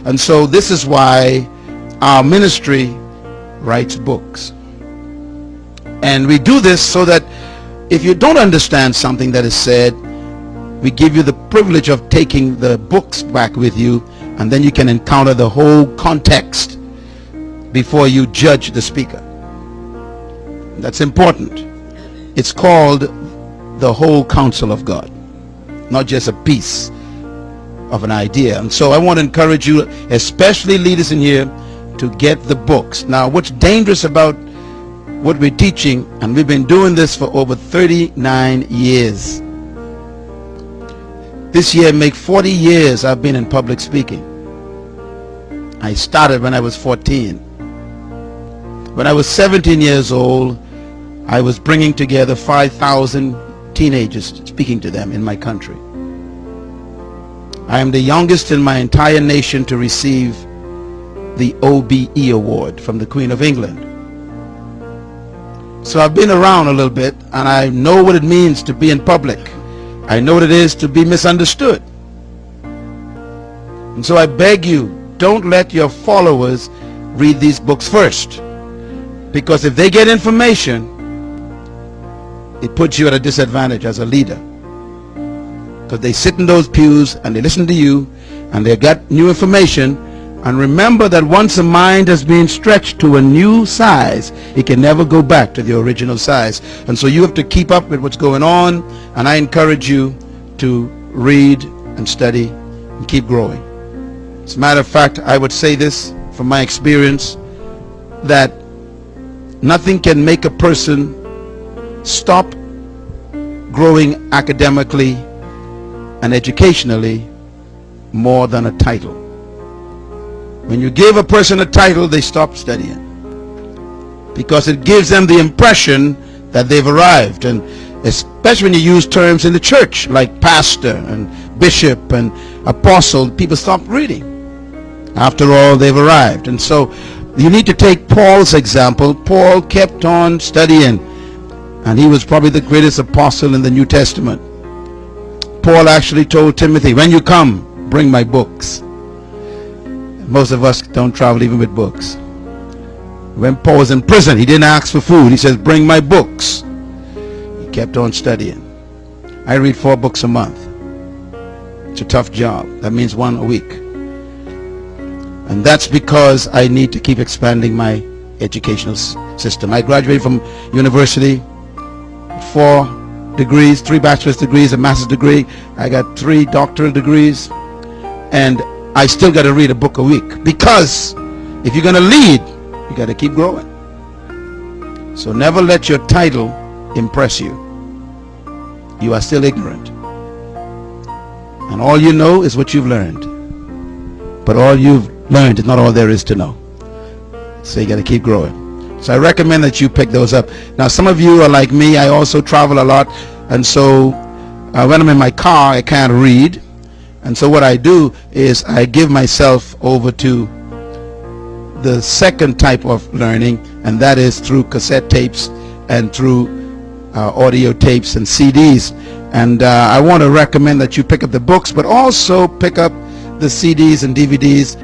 And so this is why our ministry writes books. And we do this so that if you don't understand something that is said, we give you the privilege of taking the books back with you, and then you can encounter the whole context before you judge the speaker. That's important. It's called the whole counsel of God, not just a piece of an idea. And so I want to encourage you, especially leaders in here, to get the books. Now, what's dangerous about what we're teaching, and we've been doing this for over 39 years. This year make 40 years I've been in public speaking. I started when I was 14. When I was 17 years old, I was bringing together 5,000 teenagers, speaking to them in my country. I am the youngest in my entire nation to receive the OBE award from the Queen of England. So I've been around a little bit, and I know what it means to be in public. I know what it is to be misunderstood. And so I beg you, don't let your followers read these books first, because if they get information, it puts you at a disadvantage as a leader, because they sit in those pews and they listen to you and they got new information. And remember that once a mind has been stretched to a new size, it can never go back to the original size. And so you have to keep up with what's going on, and I encourage you to read and study and keep growing. As a matter of fact, I would say this from my experience, that nothing can make a person stop growing academically and educationally more than a title. When you give a person a title, they stop studying, because it gives them the impression that they've arrived. And especially when you use terms in the church like pastor and bishop and apostle, people stop reading. After all, they've arrived. And so you need to take Paul's example. Paul kept on studying, and he was probably the greatest apostle in the New Testament. Paul actually told Timothy, when you come, bring my books. Most of us don't travel even with books. When Paul was in prison, he didn't ask for food. He says, bring my books. He kept on studying. I read 4 books a month. It's a tough job. That means 1 a week. And that's because I need to keep expanding my educational system. I graduated from university, 4 degrees, 3 bachelor's degrees, a master's degree. I got 3 doctoral degrees, and I still got to read a book a week, because if you're going to lead, you got to keep growing. So never let your title impress you. You are still ignorant, and all you know is what you've learned. But all you've learned is not all there is to know. So you got to keep growing. So I recommend that you pick those up. Now, some of you are like me. I also travel a lot, and so when I'm in my car, I can't read. And so what I do is I give myself over to the second type of learning, and that is through cassette tapes and through audio tapes and CDs. And I want to recommend that you pick up the books, but also pick up the CDs and DVDs.